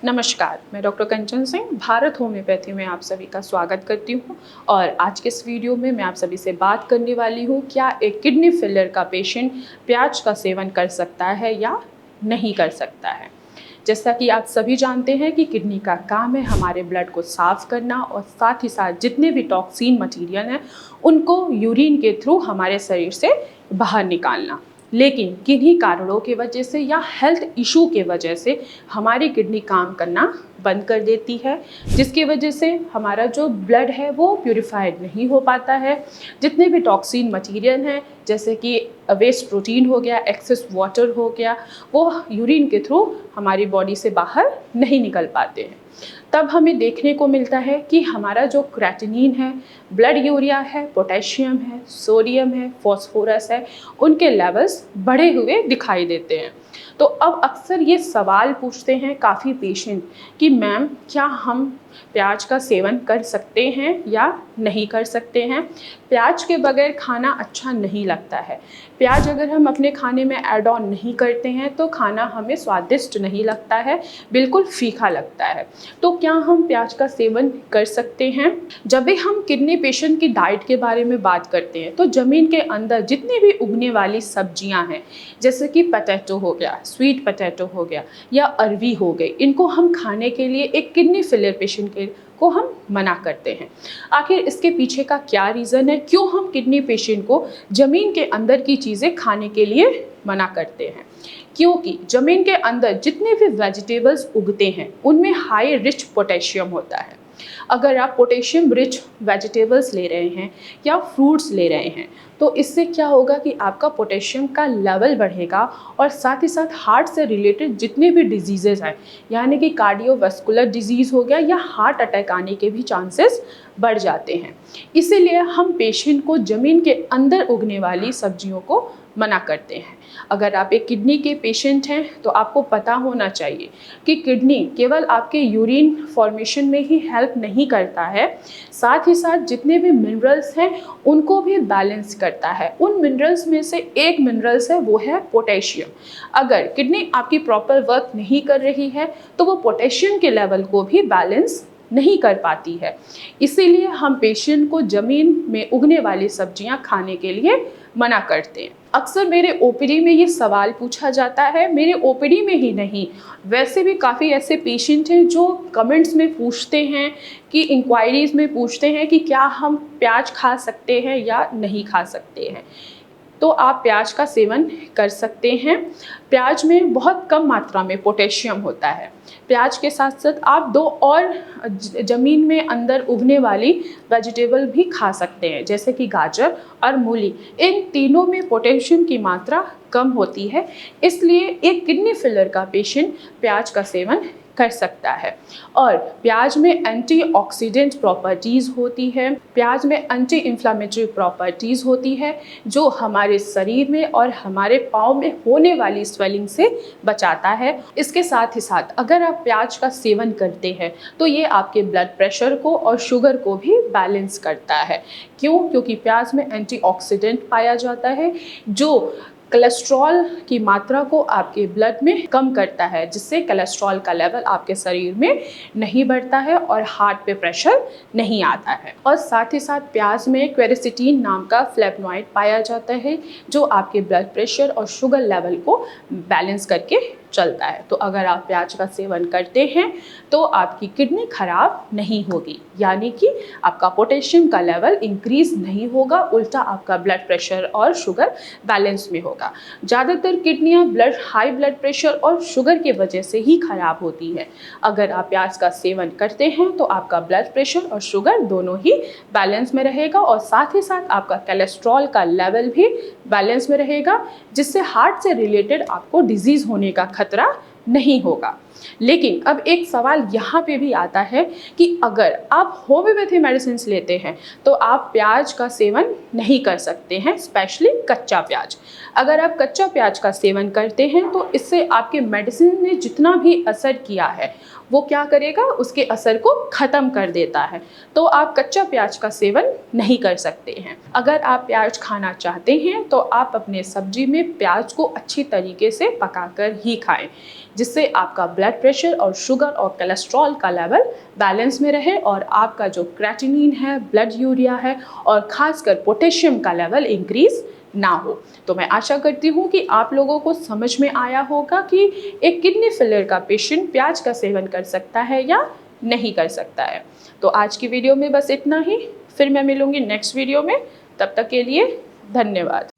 नमस्कार, मैं डॉक्टर कंचन सिंह भारत होम्योपैथी में आप सभी का स्वागत करती हूँ। और आज के इस वीडियो में मैं आप सभी से बात करने वाली हूँ, क्या एक किडनी फेलियर का पेशेंट प्याज का सेवन कर सकता है या नहीं कर सकता है। जैसा कि आप सभी जानते हैं कि किडनी का काम है हमारे ब्लड को साफ करना और साथ ही साथ जितने भी टॉक्सिन मटीरियल हैं उनको यूरिन के थ्रू हमारे शरीर से बाहर निकालना। लेकिन किन्हीं कारणों की वजह से या हेल्थ इशू के वजह से हमारी किडनी काम करना बंद कर देती है, जिसकी वजह से हमारा जो ब्लड है वो प्यूरिफाइड नहीं हो पाता है। जितने भी टॉक्सिन मटेरियल हैं जैसे कि वेस्ट प्रोटीन हो गया, एक्सेस वाटर हो गया, वो यूरिन के थ्रू हमारी बॉडी से बाहर नहीं निकल पाते हैं। तब हमें देखने को मिलता है कि हमारा जो क्रेटिनिन है, ब्लड यूरिया है, पोटेशियम है, सोडियम है, फॉस्फोरस है, उनके लेवल्स बढ़े हुए दिखाई देते हैं। तो अब अक्सर ये सवाल पूछते हैं काफ़ी पेशेंट कि मैम क्या हम प्याज का सेवन कर सकते हैं या नहीं कर सकते हैं। प्याज के बगैर खाना अच्छा नहीं लगता है। प्याज अगर हम अपने खाने में ऐड ऑन नहीं करते हैं तो खाना हमें स्वादिष्ट नहीं लगता है, बिल्कुल फीका लगता है। तो क्या हम प्याज का सेवन कर सकते हैं। जब भी हम किडनी पेशेंट की डाइट के बारे में बात करते हैं तो ज़मीन के अंदर जितनी भी उगने वाली सब्जियां हैं जैसे कि पोटैटो हो गया, स्वीट पोटैटो हो गया या अरवी हो गई, इनको हम खाने के लिए एक किडनी फेलियर पेशेंट को हम मना करते हैं। आखिर इसके पीछे का क्या रीज़न है, क्यों हम किडनी पेशेंट को ज़मीन के अंदर की चीज़ें खाने के लिए मना करते हैं। क्योंकि ज़मीन के अंदर जितने भी वेजिटेबल्स उगते हैं उनमें हाई रिच पोटेशियम होता है। अगर आप पोटेशियम रिच वेजिटेबल्स ले रहे हैं या फ्रूट्स ले रहे हैं तो इससे क्या होगा कि आपका पोटेशियम का लेवल बढ़ेगा और साथ ही साथ हार्ट से रिलेटेड जितने भी डिजीज़ेज हैं यानी कि कार्डियोवास्कुलर डिजीज़ हो गया या हार्ट अटैक आने के भी चांसेस बढ़ जाते हैं। इसीलिए हम पेशेंट को ज़मीन के अंदर उगने वाली सब्जियों को मना करते हैं। अगर आप एक किडनी के पेशेंट हैं तो आपको पता होना चाहिए कि किडनी केवल आपके यूरिन फॉर्मेशन में ही हेल्प नहीं करता है, साथ ही साथ जितने भी मिनरल्स हैं उनको भी बैलेंस करता है। उन मिनरल्स में से एक मिनरल्स है वो है पोटेशियम। अगर किडनी आपकी प्रॉपर वर्क नहीं कर रही है तो वो पोटेशियम के लेवल को भी बैलेंस नहीं कर पाती है। इसीलिए हम पेशेंट को ज़मीन में उगने वाली सब्जियां खाने के लिए मना करते हैं। अक्सर मेरे ओपीडी में ये सवाल पूछा जाता है, मेरे ओपीडी में ही नहीं वैसे भी काफ़ी ऐसे पेशेंट हैं जो कमेंट्स में पूछते हैं कि इंक्वायरीज़ में पूछते हैं कि क्या हम प्याज खा सकते हैं या नहीं खा सकते हैं। तो आप प्याज का सेवन कर सकते हैं। प्याज में बहुत कम मात्रा में पोटेशियम होता है। प्याज के साथ साथ आप दो और ज़मीन में अंदर उगने वाली वेजिटेबल भी खा सकते हैं जैसे कि गाजर और मूली। इन तीनों में पोटेशियम की मात्रा कम होती है, इसलिए एक किडनी फेलियर का पेशेंट प्याज का सेवन कर सकता है। और प्याज में एंटीऑक्सीडेंट प्रॉपर्टीज़ होती है, प्याज में एंटी इन्फ्लामेटरी प्रॉपर्टीज़ होती है जो हमारे शरीर में और हमारे पाँव में होने वाली स्वेलिंग से बचाता है। इसके साथ ही साथ अगर आप प्याज का सेवन करते हैं तो ये आपके ब्लड प्रेशर को और शुगर को भी बैलेंस करता है। क्यों? क्योंकि प्याज में एंटीऑक्सीडेंट पाया जाता है जो कोलेस्ट्रॉल की मात्रा को आपके ब्लड में कम करता है, जिससे कोलेस्ट्रॉल का लेवल आपके शरीर में नहीं बढ़ता है और हार्ट पे प्रेशर नहीं आता है। और साथ ही साथ प्याज में क्वेरसिटीन नाम का फ्लेवोनॉइड पाया जाता है जो आपके ब्लड प्रेशर और शुगर लेवल को बैलेंस करके चलता है। तो अगर आप प्याज का सेवन करते हैं तो आपकी किडनी खराब नहीं होगी, यानी कि आपका पोटेशियम का लेवल इंक्रीज नहीं होगा, उल्टा आपका ब्लड प्रेशर और शुगर बैलेंस में होगा। ज़्यादातर किडनियाँ हाई ब्लड प्रेशर और शुगर के वजह से ही खराब होती है। अगर आप प्याज का सेवन करते हैं तो आपका ब्लड प्रेशर और शुगर दोनों ही बैलेंस में रहेगा और साथ ही साथ आपका कोलेस्ट्रॉल का लेवल भी बैलेंस में रहेगा, जिससे हार्ट से रिलेटेड आपको डिजीज़ होने का खतरा नहीं होगा। लेकिन अब एक सवाल यहाँ पे भी आता है कि अगर आप होम्योपैथी मेडिसिन लेते हैं तो आप प्याज का सेवन नहीं कर सकते हैं, स्पेशली कच्चा प्याज। अगर आप कच्चा प्याज का सेवन करते हैं तो इससे आपके मेडिसिन ने जितना भी असर किया है वो क्या करेगा, उसके असर को ख़त्म कर देता है। तो आप कच्चा प्याज का सेवन नहीं कर सकते हैं। अगर आप प्याज खाना चाहते हैं तो आप अपने सब्जी में प्याज को अच्छी तरीके से पकाकर ही खाएं, जिससे आपका ब्लड प्रेशर और शुगर और कोलेस्ट्रॉल का लेवल बैलेंस में रहे और आपका जो क्रेटिनिन है, ब्लड यूरिया है और खासकर पोटेशियम का लेवल इंक्रीज ना हो। तो मैं आशा करती हूँ कि आप लोगों को समझ में आया होगा कि एक किडनी फेलियर का पेशेंट प्याज का सेवन कर सकता है या नहीं कर सकता है। तो आज की वीडियो में बस इतना ही, फिर मैं मिलूँगी नेक्स्ट वीडियो में। तब तक के लिए धन्यवाद।